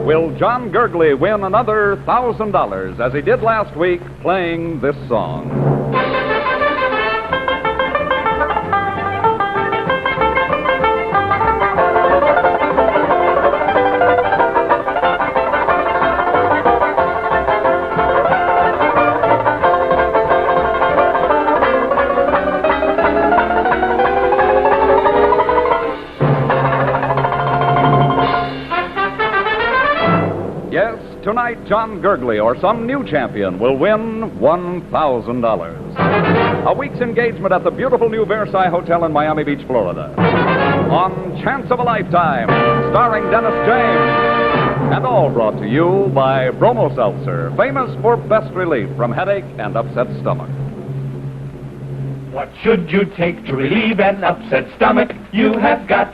Will John Gurgley win another $1,000 as he did last week playing this song? Yes, tonight John Gurgley or some new champion will win $1,000. A week's engagement at the beautiful new Versailles Hotel in Miami Beach, Florida. On Chance of a Lifetime, starring Dennis James. And all brought to you by Bromo Seltzer, famous for best relief from headache and upset stomach. What should you take to relieve an upset stomach? You have got...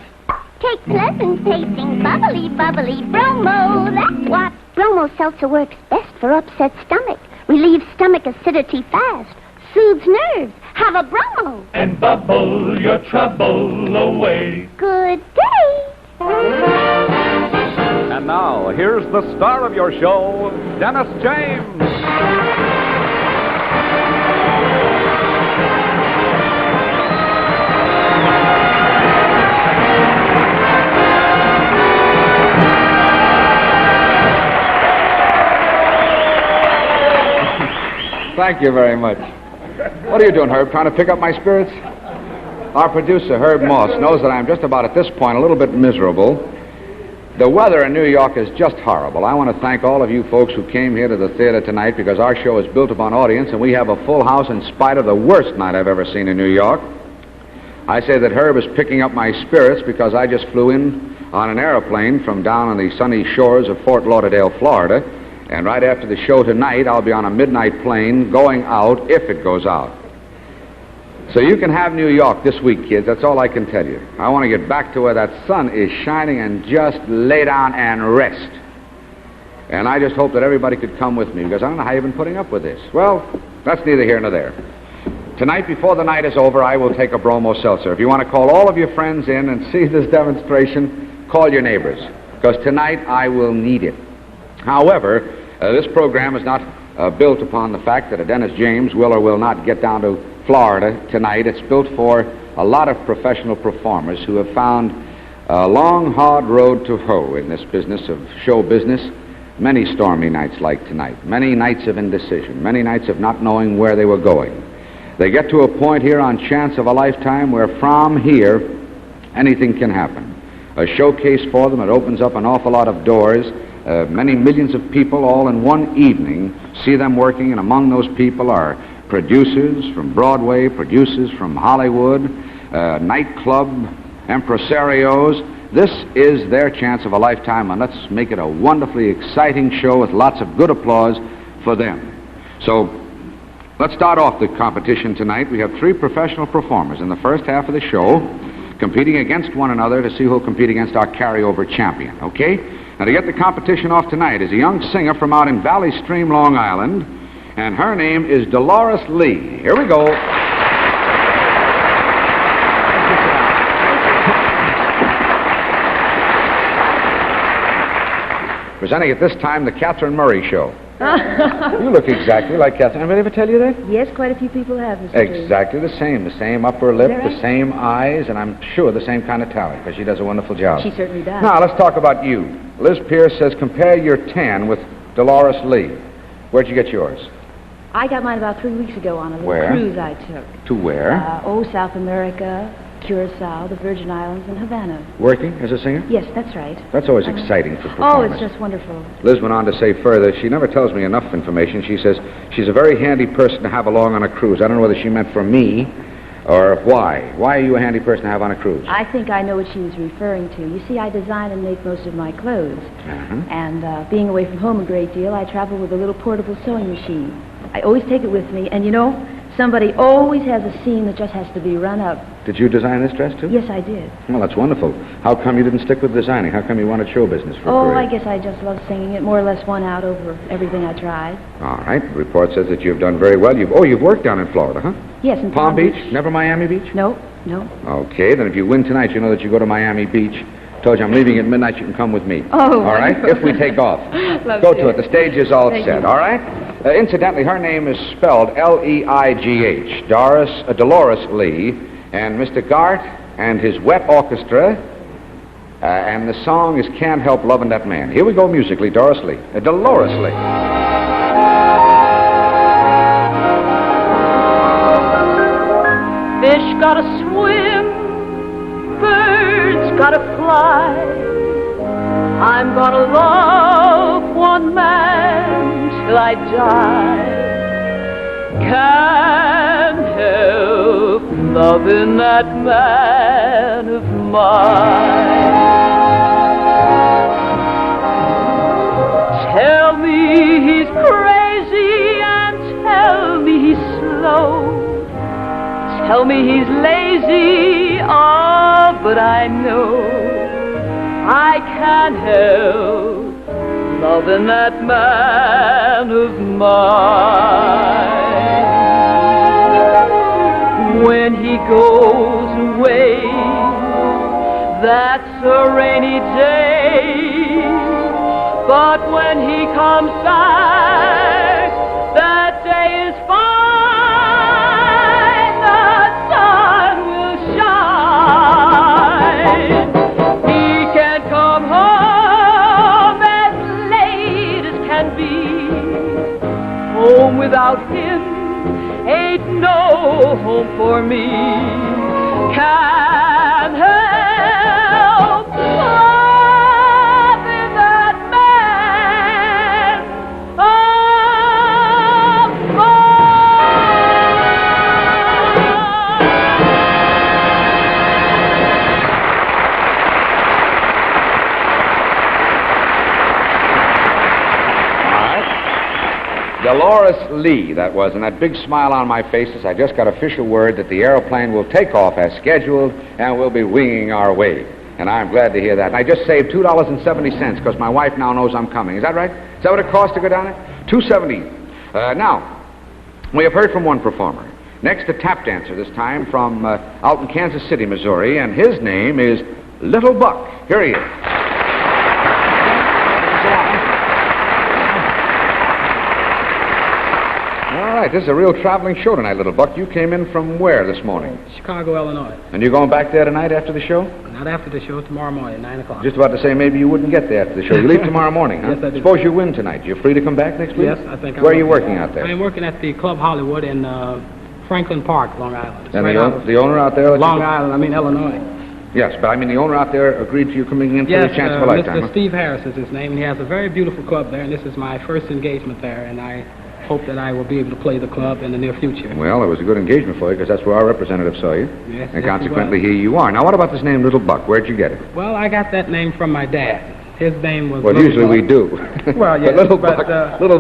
Take pleasant tasting, bubbly, bubbly Bromo. That's what. Bromo Seltzer works best for upset stomach. Relieves stomach acidity fast. Soothes nerves. Have a Bromo. And bubble your trouble away. Good day. And now, here's the star of your show, Dennis James. Thank you very much. What are you doing, Herb? Trying to pick up my spirits? Our producer, Herb Moss, knows that I'm just about at this point a little bit miserable. The weather in New York is just horrible. I want to thank all of you folks who came here to the theater tonight because our show is built upon audience and we have a full house in spite of the worst night I've ever seen in New York. I say that Herb is picking up my spirits because I just flew in on an airplane from down on the sunny shores of Fort Lauderdale, Florida. And right after the show tonight, I'll be on a midnight plane going out, if it goes out. So you can have New York this week, kids. That's all I can tell you. I want to get back to where that sun is shining and just lay down and rest. And I just hope that everybody could come with me, because I don't know how you've been putting up with this. Well, that's neither here nor there. Tonight, before the night is over, I will take a Bromo Seltzer. If you want to call all of your friends in and see this demonstration, call your neighbors, because tonight I will need it. However, this program is not built upon the fact that a Dennis James will or will not get down to Florida tonight. It's built for a lot of professional performers who have found a long, hard road to hoe in this business of show business. Many stormy nights like tonight, many nights of indecision, many nights of not knowing where they were going. They get to a point here on Chance of a Lifetime where from here, anything can happen. A showcase for them, it opens up an awful lot of doors. Many millions of people all in one evening see them working, and among those people are producers from Broadway, producers from Hollywood, nightclub impresarios. This is their chance of a lifetime, and let's make it a wonderfully exciting show with lots of good applause for them. So let's start off the competition tonight. We have 3 professional performers in the first half of the show competing against one another to see who will compete against our carryover champion, okay? Now, to get the competition off tonight is a young singer from out in Valley Stream, Long Island, and her name is Dolores Lee. Here we go. Presenting at this time the Catherine Murray Show. You look exactly like Catherine. Anybody ever tell you that? Yes, quite a few people have, Mr. Exactly the same upper lip, the same eyes, and I'm sure the same kind of talent, because she does a wonderful job. She certainly does. Now, let's talk about you. Liz Pierce says, compare your tan with Dolores Lee. Where'd you get yours? I got mine about 3 weeks ago on a little Where? cruise I took. To where? South America, Curacao, the Virgin Islands, and Havana. Working as a singer? Yes, that's right. That's always exciting for Oh, performers. it's just wonderful. Liz went on to say further, she never tells me enough information. She says she's a very handy person to have along on a cruise. I don't know whether she meant for me or why. Why are you a handy person to have on a cruise? I think I know what she was referring to. You see, I design and make most of my clothes. And being away from home a great deal, I travel with a little portable sewing machine. I always take it with me, and you know, somebody always has a seam that just has to be run up. Did you design this dress, too? Yes, I did. Well, that's wonderful. How come you didn't stick with designing? How come you wanted show business for a Oh, career? I guess I just love singing it. More or less won out over everything I tried. All right. The report says that you've done very well. You've worked down in Florida, huh? Yes, in Palm Beach? Never Miami Beach? No. Okay, then if you win tonight, you know that you go to Miami Beach Told you I'm leaving at midnight. You can come with me. Oh, all right? wonderful. If we take off. Love Go to. to it. The stage is all Thank set, you. all right? Incidentally, her name is spelled Leigh. Dolores Lee. And Mr. Gart and his wet orchestra. And the song is Can't Help Loving That Man. Here we go musically, Dolores Lee. Fish gotta swim, birds gotta fly. I'm gonna love one man till I die. Can't help loving that man of mine. Tell me he's crazy and tell me he's slow. Tell me he's lazy, oh, but I know I can't help loving that man of mine. When he goes away, that's a rainy day, but when he comes back, that day is fine. Home without him ain't no home for me. Can't help loving that man of Dolores Lee, that was, and that big smile on my face as I just got official word that the aeroplane will take off as scheduled and we'll be winging our way. And I'm glad to hear that. And I just saved $2.70 because my wife now knows I'm coming. Is that right? Is that what it costs to go down there? $2.70. Now, we have heard from one performer. Next, a tap dancer, this time from out in Kansas City, Missouri, and his name is Little Buck. Here he is. All right, this is a real traveling show tonight, Little Buck. You came in from where this morning? Chicago, Illinois. And you're going back there tonight after the show? Not after the show, tomorrow morning, 9 o'clock. Just about to say maybe you wouldn't get there after the show. You leave tomorrow morning, huh? Yes, I do. Suppose you win tonight. You're free to come back next week? Yes, I think I Where are will. you working out there? I'm working at the Club Hollywood in Franklin Park, Long Island. It's And right out the owner out there? Long Island, Illinois. Yes, but I mean the owner out there agreed to you coming in for Yes, the chance of a lifetime. Mr. Huh? Steve Harris is his name, and he has a very beautiful club there, and this is my first engagement there, and I hope that I will be able to play the club in the near future. Well, it was a good engagement for you because that's where our representative saw you. Yes, And yes, consequently, it was. here you are. Now, what about this name, Little Buck? Where'd you get it? Well, I got that name from my dad. His name was Well, Little usually Buck. we do. Well, yes, but Little but,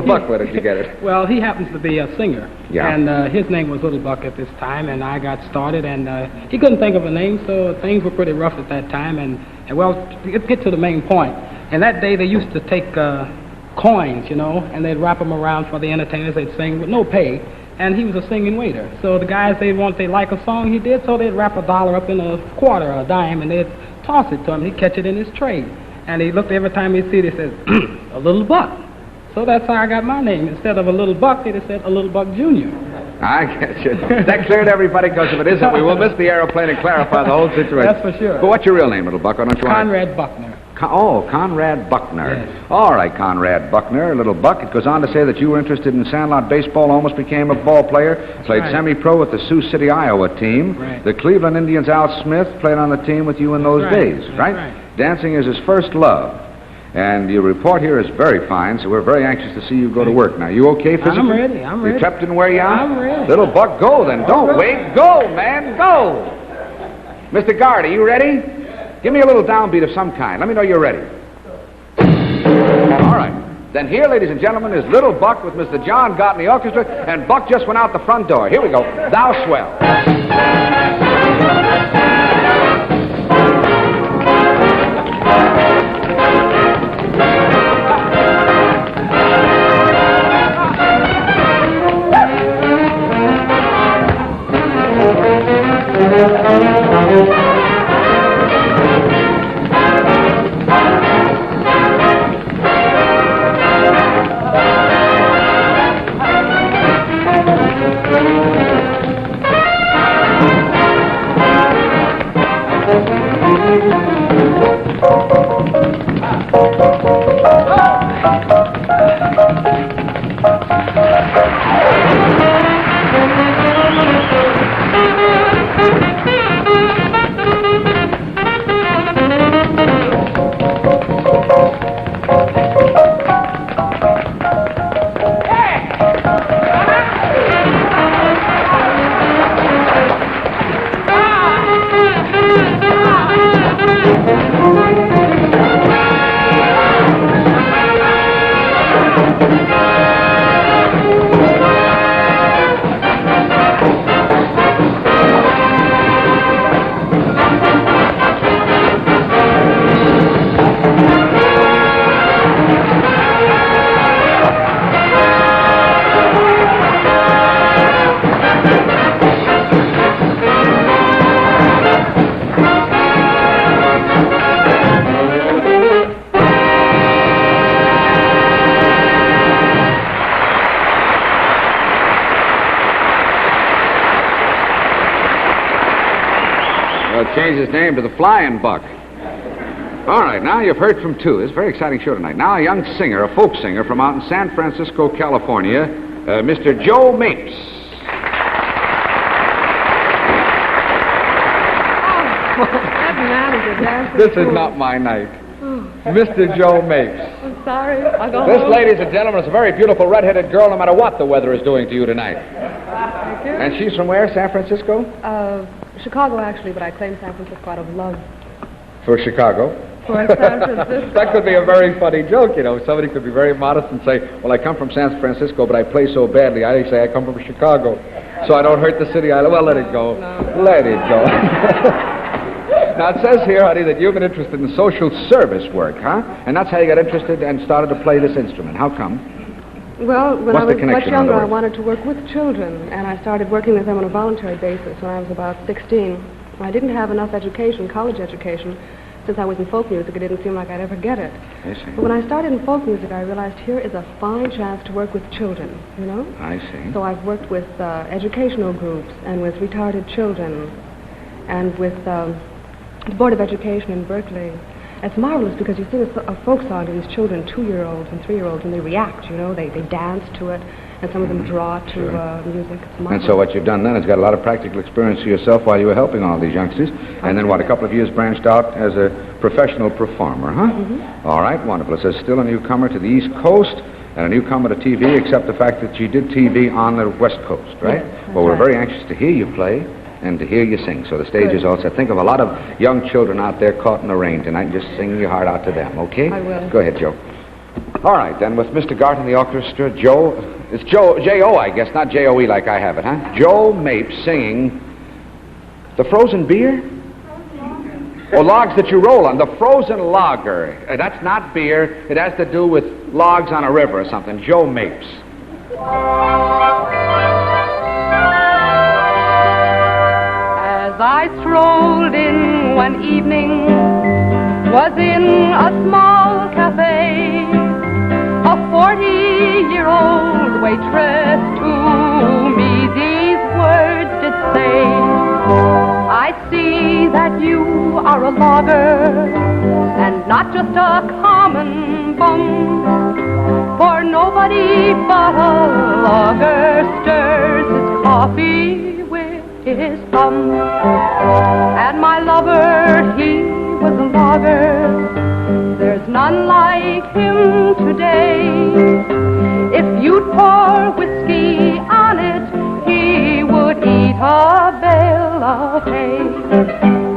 Buck, where did you get it? Well, he happens to be a singer. Yeah. And his name was Little Buck at this time, and I got started, and he couldn't think of a name, so things were pretty rough at that time. And well, let's get to the main point. And that day they used to take coins, and they'd wrap them around for the entertainers. They'd sing with no pay, and he was a singing waiter. So the guys, they like a song he did, so they'd wrap $1 up in a quarter or a dime, and they'd toss it to him. He'd catch it in his tray. And he looked every time he'd see it, he said, a Little Buck. So that's how I got my name. Instead of a Little Buck, they'd have said a Little Buck Jr. I get you. That cleared everybody because if it isn't, we will miss the aeroplane and clarify the whole situation. That's for sure. But what's your real name, Little Buck? Why don't you Conrad Buckner. Conrad Buckner. Yes. All right, Conrad Buckner, Little Buck. It goes on to say that you were interested in sandlot baseball, almost became a ball player, played right. semi-pro with the Sioux City, Iowa team. Right. The Cleveland Indians' Al Smith played on the team with you in those That's right. days, That's right? right. Dancing is his first love. And your report here is very fine, so we're very anxious to see you go to work. Now, you okay physically? I'm ready. I'm ready. You prepped and where you are? I'm ready. Little Buck, go then. Don't wait. Go, man. Go. Mr. Guard, are you ready? Give me a little downbeat of some kind. Let me know you're ready. All right. Then here, ladies and gentlemen, is Little Buck with Mr. John Gott in the orchestra, and Buck just went out the front door. Here we go. Thou swell. He'll change his name to the Flying Buck. All right, now you've heard from two. It's a very exciting show tonight. Now a young singer, a folk singer from out in San Francisco, California, Mr. Joe Mapes. That man is a dancing This is fool. not my night. Mr. Joe Mapes. I'm sorry. I'll go This, home. ladies and gentlemen, is a very beautiful red-headed girl, no matter what the weather is doing to you tonight. Thank you. And she's from where? San Francisco? Chicago, actually, but I claim San Francisco out of love For Chicago. for San Francisco. That could be a very funny joke, you know. Somebody could be very modest and say, well, I come from San Francisco, but I play so badly. I say I come from Chicago, so I don't hurt the city. Well, let it go. No. Let it go. Now, it says here, honey, that you've been interested in social service work, huh? And that's how you got interested and started to play this instrument. How come? Well, when What's I the was much connection, in younger, other I words? wanted to work with children, and I started working with them on a voluntary basis when I was about 16. I didn't have enough education, college education. Since I was in folk music, it didn't seem like I'd ever get it. I see. But when I started in folk music, I realized here is a fine chance to work with children, you know? I see. So I've worked with educational groups and with retarded children and with the Board of Education in Berkeley. It's marvelous because you sing a folk song to these children, 2-year-olds and 3-year-olds, and they react, you know, they dance to it, and some of them draw to music. It's marvelous. And so what you've done then is got a lot of practical experience for yourself while you were helping all these youngsters. And then, what, a couple of years branched out as a professional performer, huh? Mm-hmm. All right, wonderful. It says still a newcomer to the East Coast and a newcomer to TV, except the fact that you did TV on the West Coast, right? Yes, Well, we're that's very anxious to hear you play and to hear you sing. So the stage Good. is all set. Think of a lot of young children out there caught in the rain tonight and just sing your heart out to them, okay? I will. Go ahead, Joe. All right, then, with Mr. Gart in the orchestra, Joe... It's Joe, J-O, I guess, not J-O-E like I have it, huh? Joe Mapes singing The Frozen Beer? Or logs that you roll on. The Frozen Lager. That's not beer. It has to do with logs on a river or something. Joe Mapes. As I strolled in one evening, was in a small cafe, a 40-year-old waitress to me these words did say, I see that you are a logger, and not just a common bum, for nobody but a logger stirs his coffee with his thumb. And my lover, he was a logger, there's none like him today. If you'd pour whiskey on it, he would eat a bale of hay.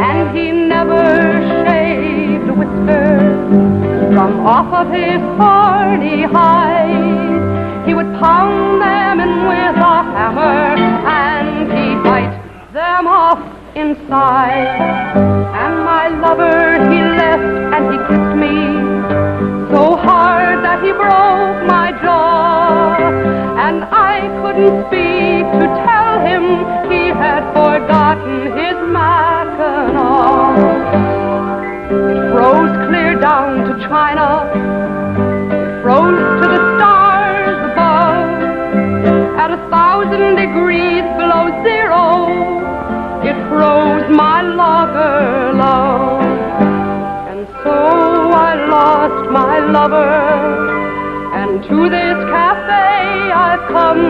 And he never shaved whiskers from off of his horny hide. He would pound them in with a hammer, and he'd bite them off inside. And my lover, he left and he kissed me so hard that he broke my jaw. And I couldn't speak to tell him he had forgotten his mackinaw. It froze clear down to China, it froze to the stars above. At 1,000 degrees below zero, it froze my logger love. And so I lost my lover, and to this cafe I've come,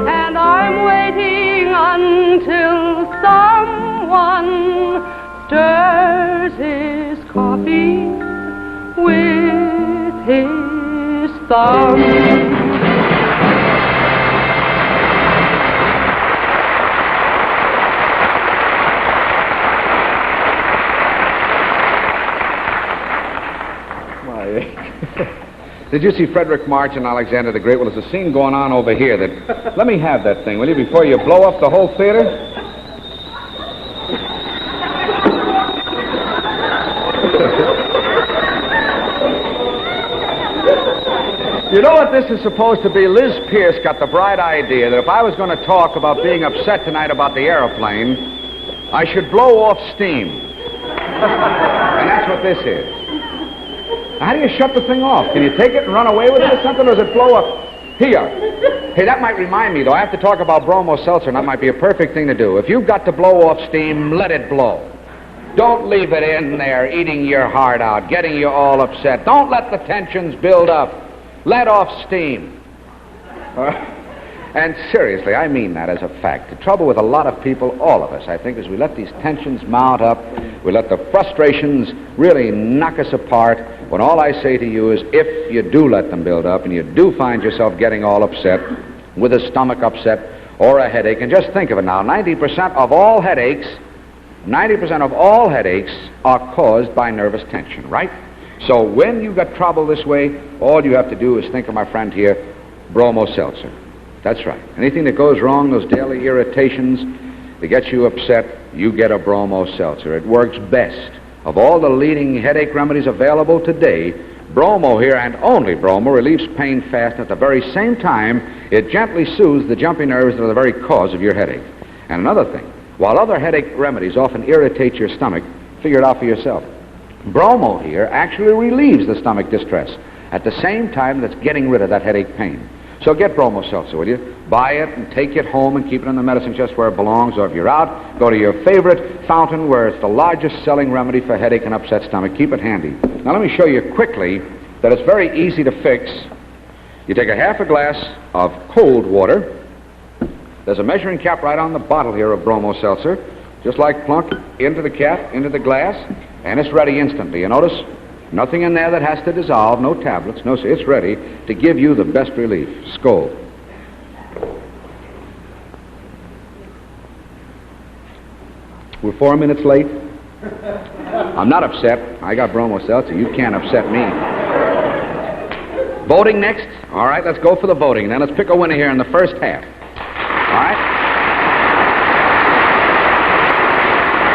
and I'm waiting until someone stirs his coffee with his thumb. Did you see Frederick March and Alexander the Great? Well, there's a scene going on over here that... Let me have that thing, will you, before you blow up the whole theater? You know what this is supposed to be? Liz Pierce got the bright idea that if I was going to talk about being upset tonight about the airplane, I should blow off steam. And that's what this is. How do you shut the thing off? Can you take it and run away with it or something, or does it blow up? Here. Hey, that might remind me, though. I have to talk about Bromo Seltzer, and that might be a perfect thing to do. If you've got to blow off steam, let it blow. Don't leave it in there, eating your heart out, getting you all upset. Don't let the tensions build up. Let off steam. And seriously, I mean that as a fact. The trouble with a lot of people, all of us, I think, is we let these tensions mount up. We let the frustrations really knock us apart, when all I say to you is, if you do let them build up and you do find yourself getting all upset with a stomach upset or a headache, and just think of it now, 90% of all headaches are caused by nervous tension, right? So when you've got trouble this way, all you have to do is think of my friend here, Bromo Seltzer. That's right. Anything that goes wrong, those daily irritations that get you upset, you get a Bromo Seltzer. It works best. Of all the leading headache remedies available today, Bromo here, and only Bromo, relieves pain fast, and at the very same time, it gently soothes the jumpy nerves that are the very cause of your headache. And another thing, while other headache remedies often irritate your stomach, figure it out for yourself. Bromo here actually relieves the stomach distress at the same time that's getting rid of that headache pain. So get Bromo Seltzer, will you? Buy it and take it home and keep it in the medicine chest where it belongs, or if you're out, go to your favorite fountain where it's the largest selling remedy for headache and upset stomach. Keep it handy. Now let me show you quickly that it's very easy to fix. You take a half a glass of cold water. There's a measuring cap right on the bottle here of Bromo Seltzer. Just like plunk into the cap, into the glass, and it's ready instantly. You notice? Nothing in there that has to dissolve, no tablets, no, it's ready to give you the best relief. Skål. We're 4 minutes late. I'm not upset. I got Bromo Seltzer. You can't upset me. Voting next? All right, let's go for the voting. Then let's pick a winner here in the first half. All right?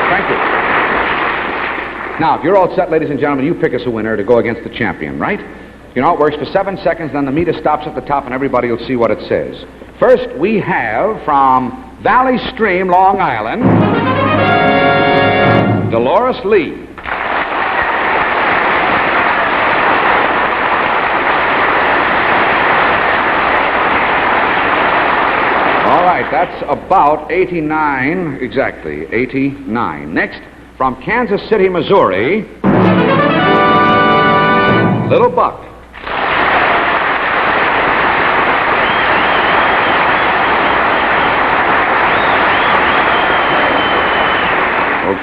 Thank you. Now, if you're all set, ladies and gentlemen, you pick us a winner to go against the champion, right? You know, it works for 7 seconds, then the meter stops at the top, and everybody will see what it says. First, we have from Valley Stream, Long Island, Dolores Lee. All right, that's about 89, exactly, 89. Next, from Kansas City, Missouri, Little Buck.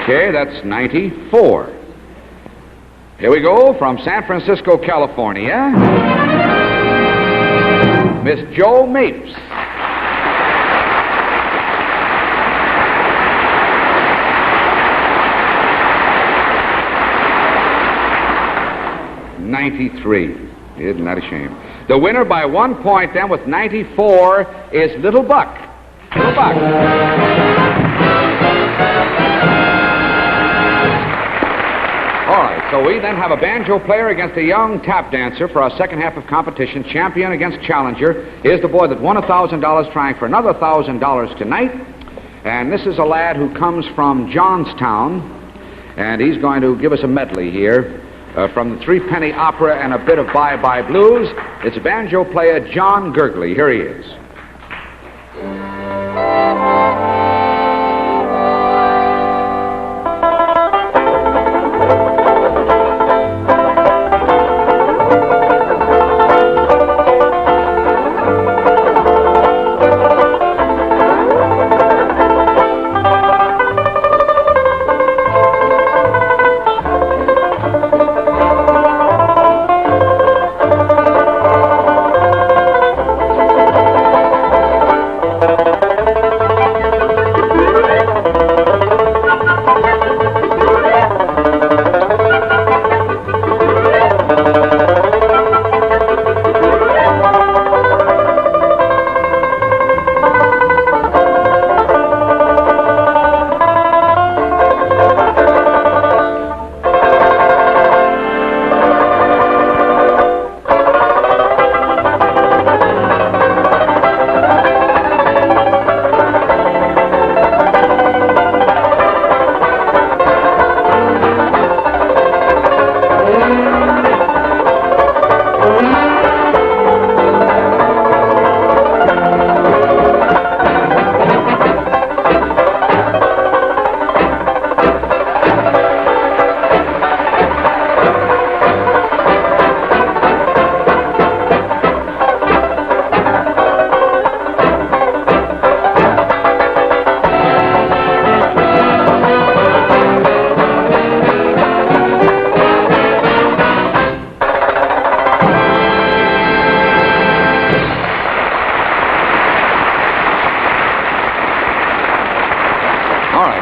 Okay, that's 94. Here we go, from San Francisco, California, Miss Jo Mapes. '93. Isn't that a shame? The winner by 1 point then with 94 is Little Buck. Little Buck. All right, so we then have a banjo player against a young tap dancer for our second half of competition. Champion against challenger. Here's the boy that won $1,000 trying for another $1,000 tonight. And this is a lad who comes from Johnstown. And he's going to give us a medley here. From the Three Penny Opera and a bit of Bye Bye Blues, it's banjo player John Gurgley. Here he is.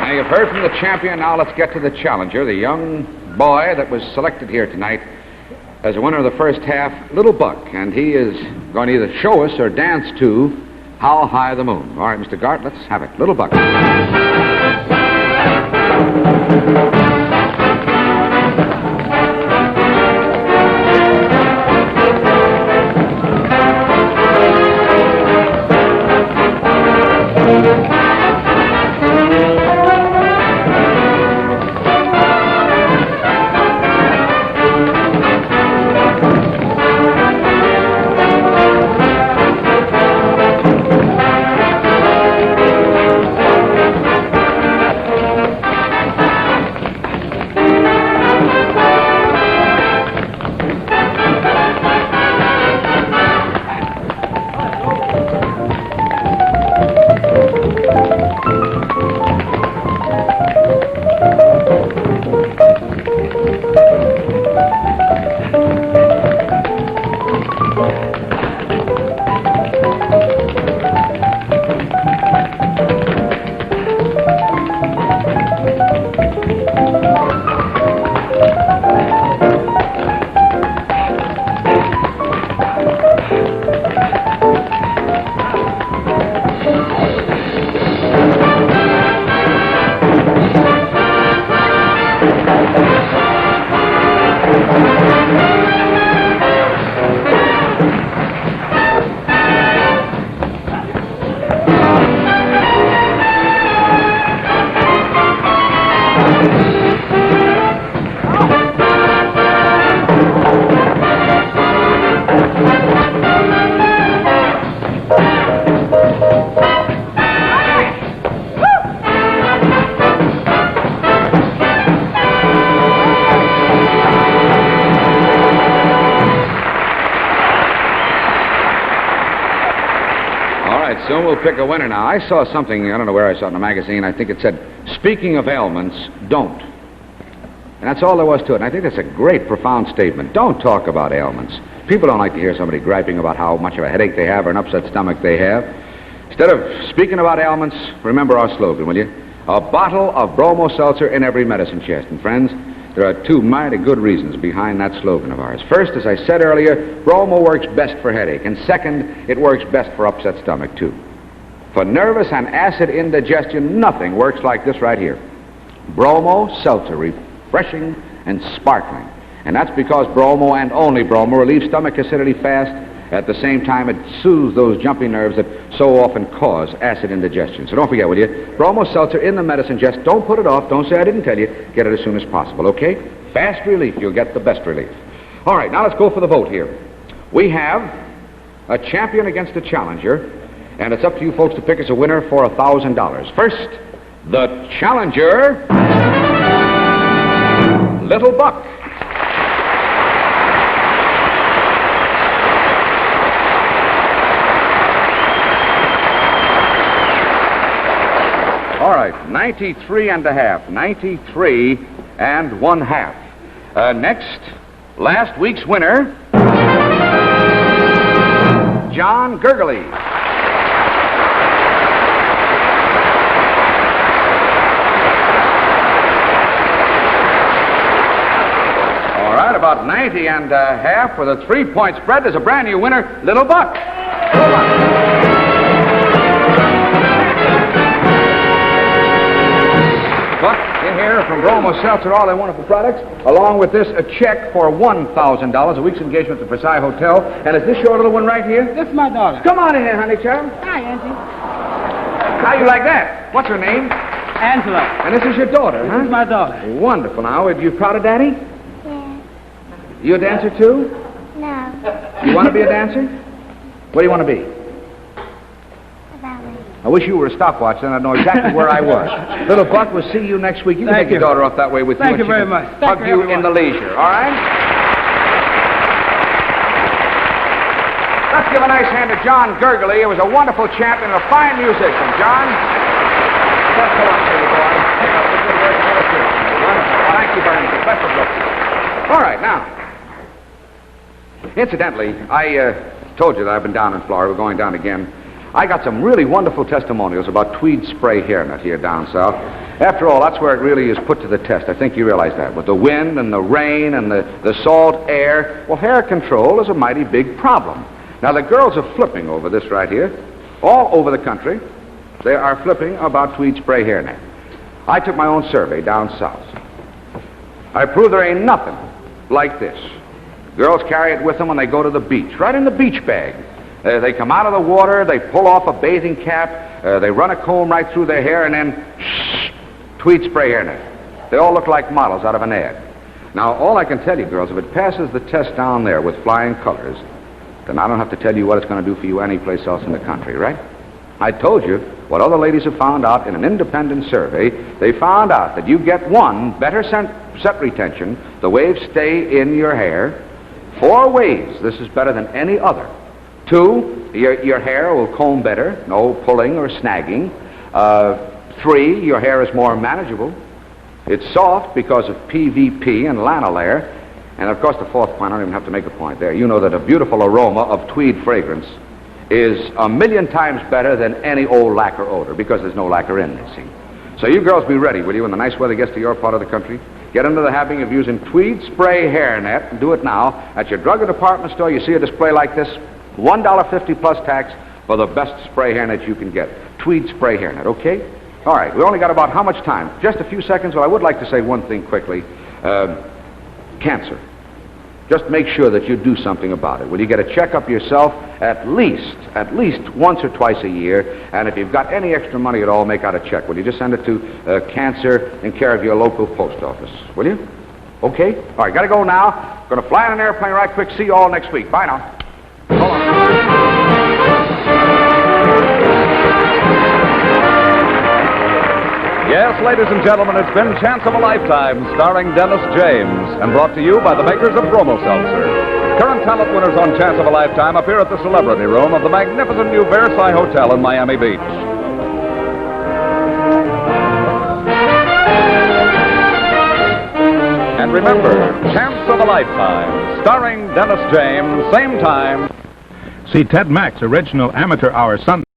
Now, you've heard from the champion. Now let's get to the challenger, the young boy that was selected here tonight as a winner of the first half, Little Buck. And he is going to either show us or dance to How High the Moon. All right, Mr. Gart, let's have it. Little Buck. Soon we'll pick a winner now. I saw something, I don't know where I saw it in a magazine. I think it said, speaking of ailments, don't. And that's all there was to it. And I think that's a great, profound statement. Don't talk about ailments. People don't like to hear somebody griping about how much of a headache they have or an upset stomach they have. Instead of speaking about ailments, remember our slogan, will you? A bottle of Bromo Seltzer in every medicine chest. And friends, there are two mighty good reasons behind that slogan of ours. First, as I said earlier, Bromo works best for headache. And second, it works best for upset stomach, too. For nervous and acid indigestion, nothing works like this right here. Bromo Seltzer, refreshing and sparkling. And that's because Bromo and only Bromo relieves stomach acidity fast. At the same time, it soothes those jumpy nerves that so often cause acid indigestion. So don't forget, will you? Bromo Seltzer in the medicine chest. Don't put it off. Don't say I didn't tell you. Get it as soon as possible, okay? Fast relief. You'll get the best relief. All right, now let's go for the vote here. We have a champion against a challenger, and it's up to you folks to pick us a winner for $1,000. First, the challenger, Little Buck. All right, 93 and a half. 93 and 1/2. Next, last week's winner, John Gurgley. All right, about 90 and a half with a 3-point spread. There's a brand new winner, Little Buck. Little Buck. Buck in here from Bromo Seltzer, all their wonderful products, along with this, a check for $1,000, a week's engagement at the Versailles Hotel. And is this your little one right here? This is my daughter. Come on in here, honey child. Hi, Auntie. How you like that? What's her name? Angela. And this is your daughter, huh? This is my daughter. Wonderful. Now, are you proud of Daddy? Yeah. You a dancer, too? No. You want to be a dancer? What do you want to be? A ballet. I wish you were a stopwatch, then I'd know exactly where I was. Little Buck, we'll see you next week. You can Thank take your you. daughter off that way with you. Thank and you she very can much. Hug Thank you, you everyone. in the leisure, all right? Let's give a nice hand to John Gurgley. He was a wonderful champion and a fine musician. John, best of luck to you, boy. Keep up the good work. Wonderful. Thank you very much. Best of luck. All right, now, incidentally, I told you that I've been down in Florida. We're going down again. I got some really wonderful testimonials about Tweed spray hairnet here down south. After all, that's where it really is put to the test. I think you realize that. With the wind and the rain and the salt air, well, hair control is a mighty big problem. Now, the girls are flipping over this right here. All over the country, they are flipping about Tweed spray hairnet. I took my own survey down south. I proved there ain't nothing like this. Girls carry it with them when they go to the beach, right in the beach bag. They come out of the water, they pull off a bathing cap, they run a comb right through their hair, and then Tweed spray hairnet. They all look like models out of an ad. Now, all I can tell you, girls, if it passes the test down there with flying colors, then I don't have to tell you what it's going to do for you anyplace else in the country, right? I told you what other ladies have found out in an independent survey. They found out that you get one, better set retention, the waves stay in your hair. 4 ways, this is better than any other. 2, your hair will comb better, no pulling or snagging. 3, your hair is more manageable. It's soft because of PVP and lanolin. And of course, the 4th point, I don't even have to make a point there. You know that a beautiful aroma of Tweed fragrance is 1,000,000 times better than any old lacquer odor, because there's no lacquer in it, see. So you girls be ready, will you, when the nice weather gets to your part of the country? Get into the habit of using Tweed spray hairnet, and do it now. At your drug or department store, you see a display like this, $1.50 plus tax for the best spray hairnet you can get. Tweed spray hairnet, okay? All right, we only got about how much time? Just a few seconds. Well, I would like to say one thing quickly. Cancer. Just make sure that you do something about it. Will you get a checkup yourself at least once or twice a year? And if you've got any extra money at all, make out a check. Will you just send it to Cancer in care of your local post office? Will you? Okay? All right, got to go now. Going to fly on an airplane right quick. See you all next week. Bye now. Hold on. Yes, ladies and gentlemen, it's been Chance of a Lifetime, starring Dennis James, and brought to you by the makers of Bromo Seltzer. Current talent winners on Chance of a Lifetime appear at the Celebrity Room of the magnificent new Versailles Hotel in Miami Beach. And remember, Chance of a Lifetime, starring Dennis James, same time. See Ted Mack's original Amateur Hour Sunday.